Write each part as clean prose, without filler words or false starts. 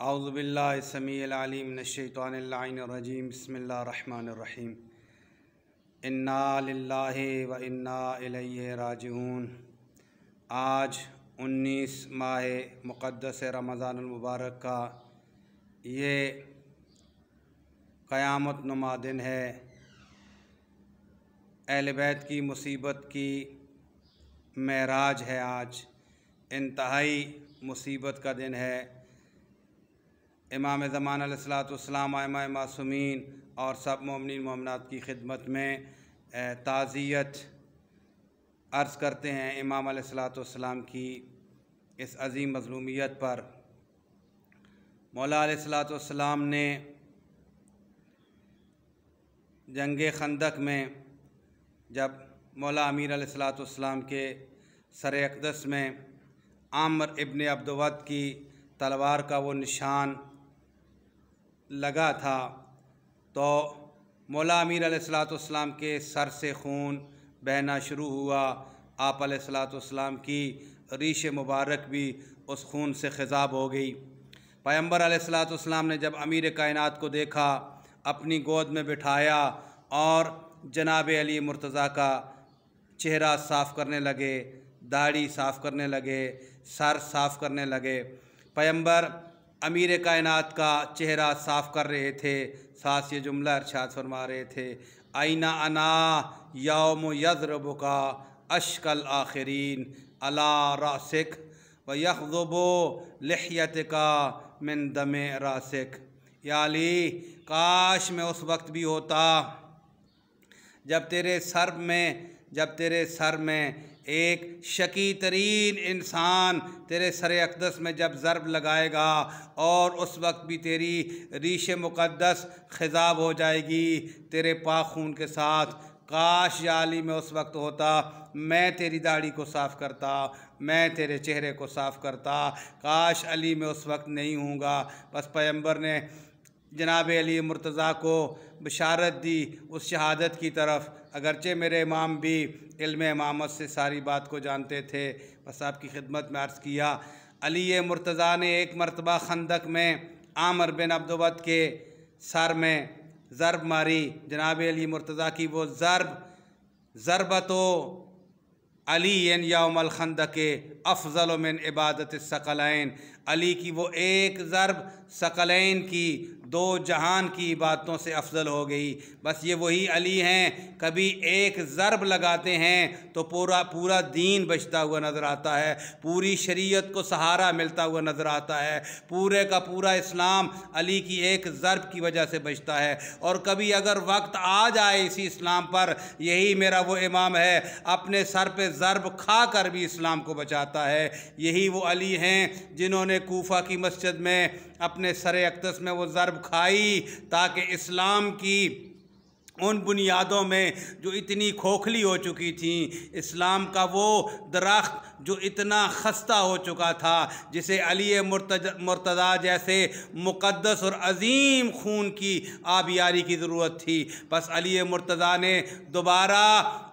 اعوذ باللہ السمیع العلیم من الشیطان اللعین الرجیم بسم اللہ الرحمن الرحیم انا للہ و انا الیہ راجعون۔ آج 19 ماہ مقدس رمضان المبارک کا یہ قیامت نما دن ہے۔ اہل بیت کی مصیبت کی معراج ہے۔ آج انتہائی مصیبت کا دن ہے۔ امام زمان علیہ الصلوۃ والسلام، ائمہ معصومین اور سب مومنین مومنات کی خدمت میں تعزیت عرض کرتے ہیں امام علیہ الصلوۃ والسلام کی اس عظیم مظلومیت پر۔ مولا علیہ الصلوۃ والسلام نے جنگ خندق میں جب مولا امیر علیہ الصلوۃ والسلام کے سر اقدس میں عامر ابن عبدود کی تلوار کا وہ نشان لگا تھا تو مولا امیر علیہ الصلوۃ والسلام کے سر سے خون بہنا شروع ہوا۔ آپ علیہ الصلوۃ والسلام کی ریش مبارک بھی اس خون سے خضاب ہو گئی۔ پیغمبر علیہ الصلوۃ والسلام نے جب امیر کائنات کو دیکھا، اپنی گود میں بٹھایا اور جناب علی مرتضیٰ کا چہرہ صاف کرنے لگے، داڑھی صاف کرنے لگے، سر صاف کرنے لگے۔ پیغمبر امیر کائنات کا چہرہ صاف کر رہے تھے، ساتھ یہ جملہ ارشاد فرما رہے تھے، آئینہ انا یوم یضربک اشک الآخرین علی راسک و یخضب لحیتک من دم راسک۔ یا علی، کاش میں اس وقت بھی ہوتا جب تیرے سر میں ایک شقی ترین انسان تیرے سر اقدس میں جب ضرب لگائے گا اور اس وقت بھی تیری ریش مقدس خضاب ہو جائے گی تیرے پاک خون کے ساتھ۔ کاش یا علی میں اس وقت ہوتا، میں تیری داڑھی کو صاف کرتا، میں تیرے چہرے کو صاف کرتا۔ کاش علی میں اس وقت نہیں ہوں گا۔ بس پیغمبر نے جناب علی مرتضیٰ کو بشارت دی اس شہادت کی طرف، اگرچہ میرے امام بھی علم امامت سے ساری بات کو جانتے تھے۔ بس آپ کی خدمت میں عرض کیا، علی مرتضیٰ نے ایک مرتبہ خندق میں عامر بن عبدود کے سر میں ضرب ماری۔ جناب علی مرتضیٰ کی وہ ضربت علی یوم الخندق افضل من عبادت الثقلین، علی کی وہ ایک ضرب ثقلین کی، دو جہان کی عبادتوں سے افضل ہو گئی۔ بس یہ وہی علی ہیں، کبھی ایک ضرب لگاتے ہیں تو پورا دین بچتا ہوا نظر آتا ہے، پوری شریعت کو سہارا ملتا ہوا نظر آتا ہے، پورے کا پورا اسلام علی کی ایک ضرب کی وجہ سے بچتا ہے۔ اور کبھی اگر وقت آ جائے اسی اسلام پر، یہی میرا وہ امام ہے، اپنے سر پہ ضرب کھا کر بھی اسلام کو بچاتا ہے۔ یہی وہ علی ہیں جنہوں نے کوفہ کی مسجد میں اپنے سر اقدس میں وہ ضرب کھائی تاکہ اسلام کی ان بنیادوں میں جو اتنی کھوکھلی ہو چکی تھیں، اسلام کا وہ درخت جو اتنا خستہ ہو چکا تھا، جسے علی مرتضیٰ جیسے مقدس اور عظیم خون کی آبیاری کی ضرورت تھی، بس علی مرتضیٰ نے دوبارہ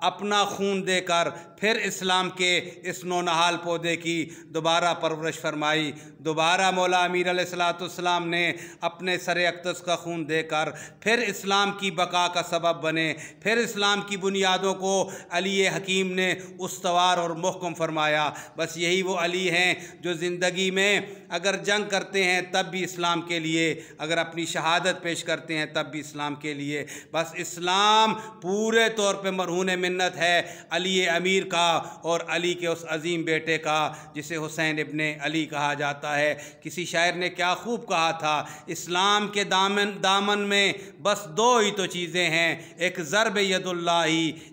اپنا خون دے کر پھر اسلام کے اس نونہال پودے کی دوبارہ پرورش فرمائی۔ دوبارہ مولا امیر علیہ الصلوۃ والسلام نے اپنے سر اقدس کا خون دے کر پھر اسلام کی بقا کا سبب بنے، پھر اسلام کی بنیادوں کو علی حکیم نے استوار اور محکم فرمایا۔ بس یہی وہ علی ہیں جو زندگی میں اگر جنگ کرتے ہیں تب بھی اسلام کے لیے، اگر اپنی شہادت پیش کرتے ہیں تب بھی اسلام کے لیے۔ بس اسلام پورے طور پہ مرہون منت ہے علی امیر کا اور علی کے اس عظیم بیٹے کا جسے حسین ابن علی کہا جاتا ہے۔ کسی شاعر نے کیا خوب کہا تھا، اسلام کے دامن میں بس دو ہی تو چیزیں ہیں، ایک ضرب ید اللہ،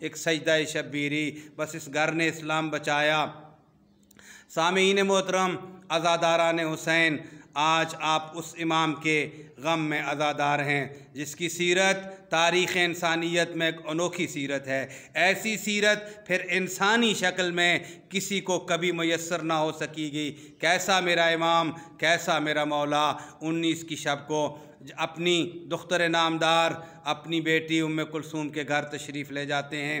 ایک سجدہ شبیری۔ بس اس گھر نے اسلام بچایا۔ سامعین محترم، عزاداران حسین، آج آپ اس امام کے غم میں عزادار ہیں جس کی سیرت تاریخ انسانیت میں ایک انوکھی سیرت ہے۔ ایسی سیرت پھر انسانی شکل میں کسی کو کبھی میسر نہ ہو سکی گی۔ کیسا میرا امام، کیسا میرا مولا 19 کی شب کو اپنی دختر نامدار، اپنی بیٹی ام کلثوم کے گھر تشریف لے جاتے ہیں۔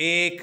1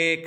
1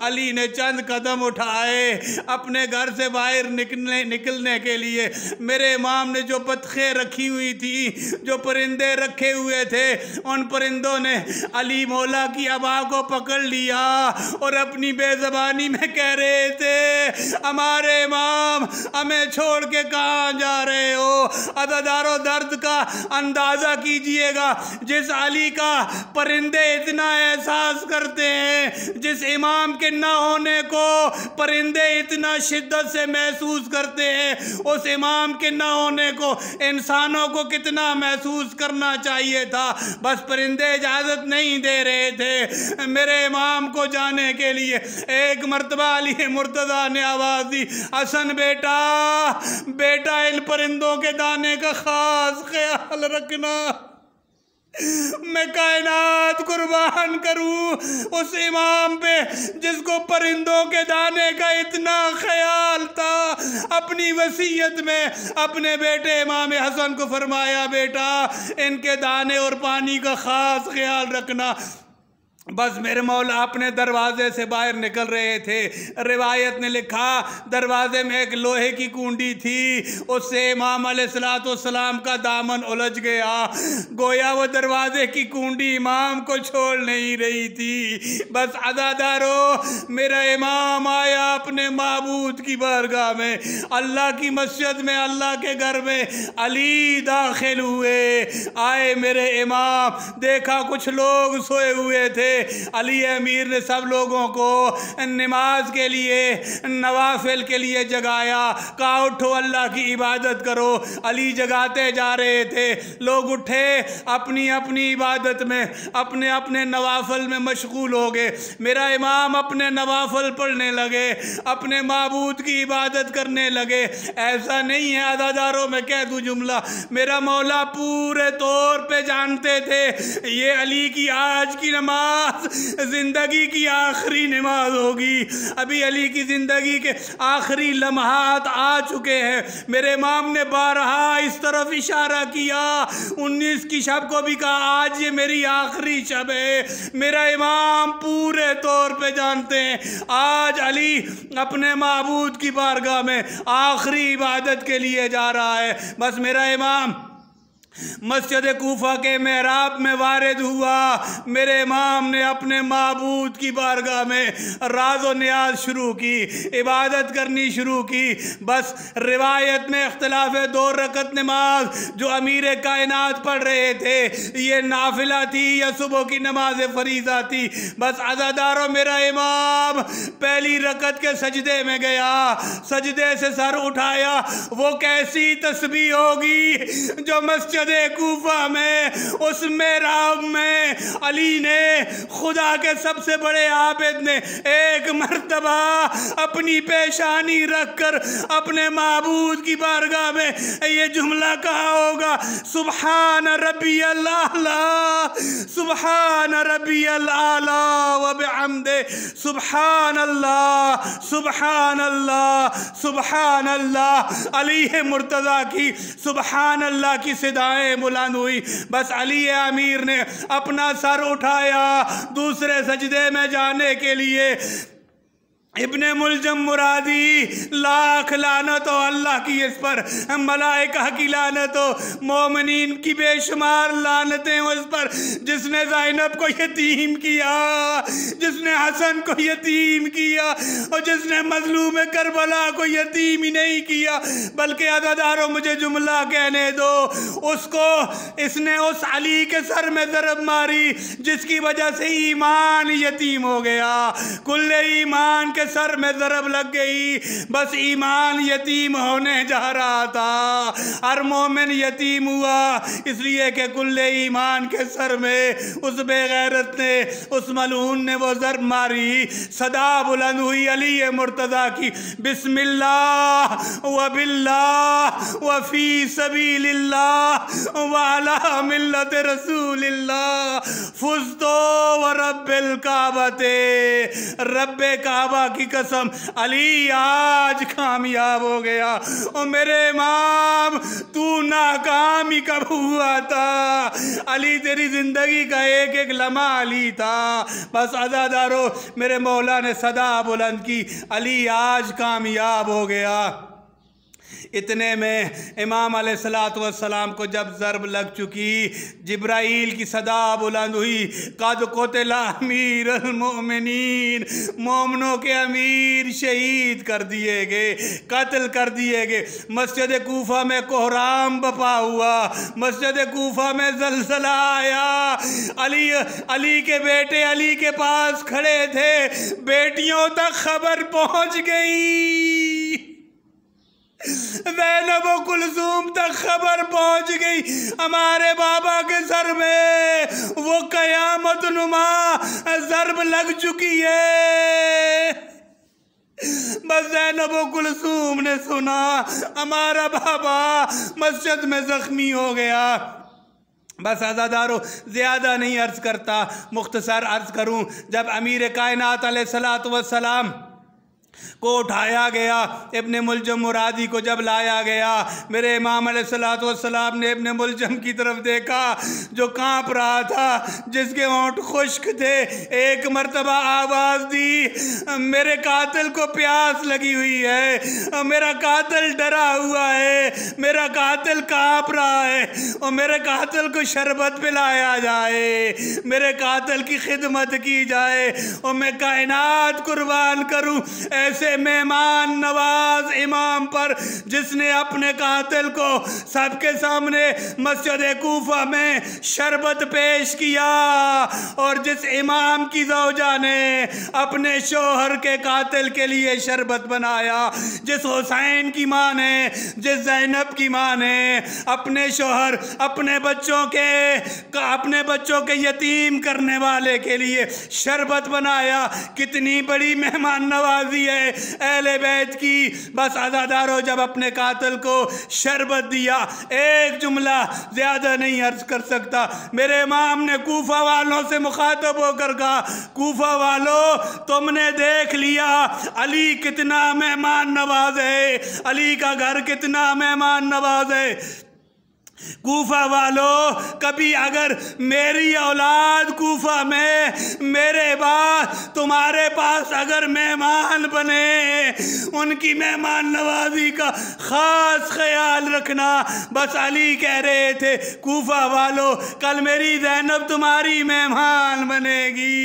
علی نے چند قدم اٹھائے اپنے گھر سے باہر نکلنے کے لیے، میرے امام نے جو بطخیں رکھی ہوئی تھی، جو پرندے رکھے ہوئے تھے، ان پرندوں نے علی مولا کی ابا کو پکڑ لیا اور اپنی بے زبانی میں کہہ رہے تھے ہمارے امام ہمیں چھوڑ کے کہاں جا رہے ہو؟ عزادارو درد کا اندازہ کیجئے گا، جس علی کا پرندے اتنا احساس کرتے ہیں، جس امام کے نہ ہونے کو پرندے اتنا شدت سے محسوس کرتے ہیں، اس امام کے نہ ہونے کو انسانوں کو کتنا محسوس کرنا چاہیے تھا۔ بس پرندے اجازت نہیں دے رہے تھے میرے امام کو جانے کے لیے۔ ایک مرتبہ علی مرتضیٰ نے آواز دی، حسن بیٹا بیٹا ان پرندوں کے دانے کا خاص خیال رکھنا، میں کائنات قربان کروں اس امام پہ جس کو پرندوں کے دانے کا اتنا خیال تھا۔ اپنی وصیت میں اپنے بیٹے امام حسن کو فرمایا، بیٹا ان کے دانے اور پانی کا خاص خیال رکھنا۔ بس میرے مولا اپنے دروازے سے باہر نکل رہے تھے۔ روایت نے لکھا دروازے میں ایک لوہے کی کنڈی تھی، اس سے امام علیہ السلام کا دامن الجھ گیا، گویا وہ دروازے کی کنڈی امام کو چھوڑ نہیں رہی تھی۔ بس عزادارو میرا امام آیا اپنے معبود کی بارگاہ میں، اللہ کی مسجد میں، اللہ کے گھر میں۔ علی داخل ہوئے، آئے میرے امام، دیکھا کچھ لوگ سوئے ہوئے تھے۔ علی امیر نے سب لوگوں کو نماز کے لیے، نوافل کے لیے جگایا، کہا اٹھو اللہ کی عبادت کرو۔ علی جگاتے جا رہے تھے، لوگ اٹھے اپنی اپنی عبادت میں، اپنے اپنے نوافل میں مشغول ہو گئے۔ میرا امام اپنے نوافل پڑھنے لگے، اپنے معبود کی عبادت کرنے لگے۔ ایسا نہیں ہے عزاداروں، میں کہہ دوں جملہ، میرا مولا پورے طور پہ جانتے تھے یہ علی کی آج کی نماز زندگی کی آخری نماز ہوگی۔ ابھی علی کی زندگی کے آخری لمحات آ چکے ہیں۔ میرے امام نے بارہا اس طرف اشارہ کیا، 19 کی شب کو بھی کہا آج یہ میری آخری شب ہے۔ میرا امام پورے طور پہ جانتے ہیں آج علی اپنے معبود کی بارگاہ میں آخری عبادت کے لیے جا رہا ہے۔ بس میرا امام مسجد کوفہ کے محراب میں وارد ہوا، میرے امام نے اپنے معبود کی بارگاہ میں راز و نیاز شروع کی، عبادت کرنی شروع کی۔ بس روایت میں اختلاف ہے، 2 رکعت نماز جو امیر کائنات پڑھ رہے تھے یہ نافلہ تھی یا صبح کی نماز فریضہ تھی۔ بس عزاداروں میرا امام پہلی رکعت کے سجدے میں گیا، سجدے سے سر اٹھایا، وہ کیسی تسبیح ہوگی جو مسجد کوفہ میں اس محراب میں علی نے، خدا کے سب سے بڑے عابد نے، ایک مرتبہ اپنی پیشانی رکھ کر اپنے معبود کی بارگاہ میں یہ جملہ کہا ہوگا، سبحان ربی الاعلی، سبحان ربی الاعلی وبحمدہ، سبحان اللہ، سبحان اللہ، سبحان اللہ۔ علی مرتضیٰ کی سبحان اللہ کی صدائیں بلند ہوئی۔ بس علی امیر نے اپنا سر اٹھایا دوسرے سجدے میں جانے کے لیے۔ ابن ملجم مرادی، لاکھ لعنت ہو اللہ کی اس پر، ملائکہ کی لعنت ہو، مومنین کی بے شمار لعنتیں ہو اس پر، جس نے زینب کو یتیم کیا، جس نے حسن کو یتیم کیا، اور جس نے مظلوم کربلا کو یتیم ہی نہیں کیا بلکہ عزاداروں مجھے جملہ کہنے دو، اس نے اس علی کے سر میں ضرب ماری جس کی وجہ سے ایمان یتیم ہو گیا۔ کل ایمان کے سر میں ضرب لگ گئی، بس ایمان یتیم ہونے جا رہا تھا۔ ہر مومن یتیم ہوا اس لیے کہ کل ایمان کے سر میں اس بے غیرت نے، اس ملعون نے وہ ضرب ماری۔ صدا بلند ہوئی علی مرتضیٰ کی، بسم اللہ وباللہ وفی سبیل اللہ وعلی ملت رسول اللہ، فزتو و رب الکعبہ، رب کعبہ کی قسم علی آج کامیاب ہو گیا۔ اور میرے امام تو ناکام ہی کب ہوا تھا؟ علی تیری زندگی کا ایک ایک لمحہ علی تھا۔ بس عزادارو میرے مولا نے صدا بلند کی، علی آج کامیاب ہو گیا۔ اتنے میں امام علیہ السلام کو جب ضرب لگ چکی، جبرائیل کی صدا بلند ہوئی، قد قتل امیر المؤمنین، مومنوں کے امیر شہید کر دیے گئے، قتل کر دیے گئے۔ مسجد کوفہ میں کوہرام بپا ہوا، مسجد کوفہ میں زلزلہ آیا۔ علی کے بیٹے علی کے پاس کھڑے تھے، بیٹیوں تک خبر پہنچ گئی، زینب و کلثوم تک خبر پہنچ گئی، ہمارے بابا کے سر میں وہ قیامت نما ضرب لگ چکی ہے۔ بس زینب و کلثوم نے سنا ہمارا بابا مسجد میں زخمی ہو گیا۔ بس عزادارو زیادہ نہیں عرض کرتا، مختصر عرض کروں۔ جب امیر کائنات علیہ السلام کو اٹھایا گیا، ابن ملجم مرادی کو جب لایا گیا، میرے امام علیہ السلام نے ابن ملجم کی طرف دیکھا جو کانپ رہا تھا، جس کے ہونٹ خشک تھے۔ ایک مرتبہ آواز دی، میرے قاتل کو پیاس لگی ہوئی ہے، میرا قاتل ڈرا ہوا ہے، میرا قاتل کانپ رہا ہے، اور میرے قاتل کو شربت پلایا جائے، میرے قاتل کی خدمت کی جائے، اور میں کائنات قربان کروں ایسے مہمان نواز امام پر، جس نے اپنے قاتل کو سب کے سامنے مسجد کوفہ میں شربت پیش کیا، اور جس امام کی زوجہ نے اپنے شوہر کے قاتل کے لیے شربت بنایا، جس حسین کی ماں نے، جس زینب کی ماں نے اپنے شوہر اپنے بچوں کے یتیم کرنے والے کے لیے شربت بنایا، کتنی بڑی مہمان نوازی ہے اہل بیت کی۔ بس عزادارو جب اپنے قاتل کو شربت دیا، ایک جملہ زیادہ نہیں عرض کر سکتا، میرے امام نے کوفہ والوں سے مخاطب ہو کر کہا، کوفہ والوں تم نے دیکھ لیا علی کتنا مہمان نواز ہے، علی کا گھر کتنا مہمان نواز ہے۔ کوفہ والو کبھی اگر میری اولاد کوفہ میں میرے بعد تمہارے پاس اگر مہمان بنے، ان کی مہمان نوازی کا خاص خیال رکھنا۔ بس علی کہہ رہے تھے، کوفہ والو کل میری زینب تمہاری مہمان بنے گی،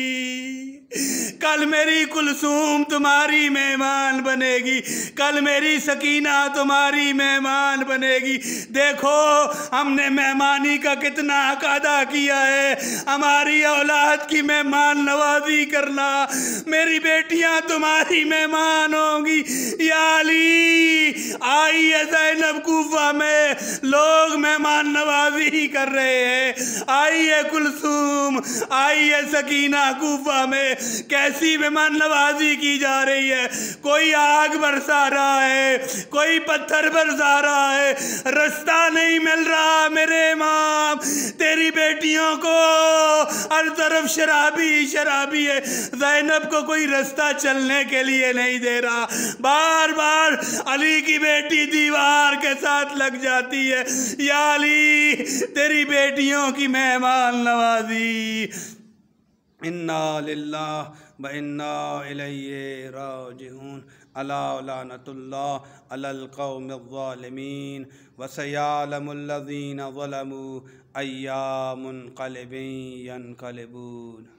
کل میری کلثوم تمہاری مہمان بنے گی، کل میری سکینہ تمہاری مہمان بنے گی۔ دیکھو ہم نے مہمانی کا کتنا حق ادا کیا ہے، ہماری اولاد کی مہمان نوازی کرنا، میری بیٹیاں تمہاری مہمان ہوں گی۔ یا علی آئیے زینب کوفہ میں لوگ مہمان نوازی کر رہے ہیں، آئیے کلثوم، آئیے سکینہ کوفہ میں کیسی مہمان نوازی کی جا رہی ہے، کوئی آگ برسا رہا ہے، کوئی پتھر برسا رہا ہے، رستہ نہیں مل رہا میرے امام، تیری بیٹیوں کو ہر طرف شرابی شرابی ہے، زینب کو کوئی رستہ چلنے کے لیے نہیں دے رہا، بار بار علی کی بیٹی دیوار کے ساتھ لگ جاتی ہے۔ یا علی تیری بیٹیوں کی مہمان نوازی، انا للہ و انا الیہ راجعون، الا لعنۃ اللہ علی القوم الظالمین، وسیعلم الذین ظلموا ای منقلب ینقلبون۔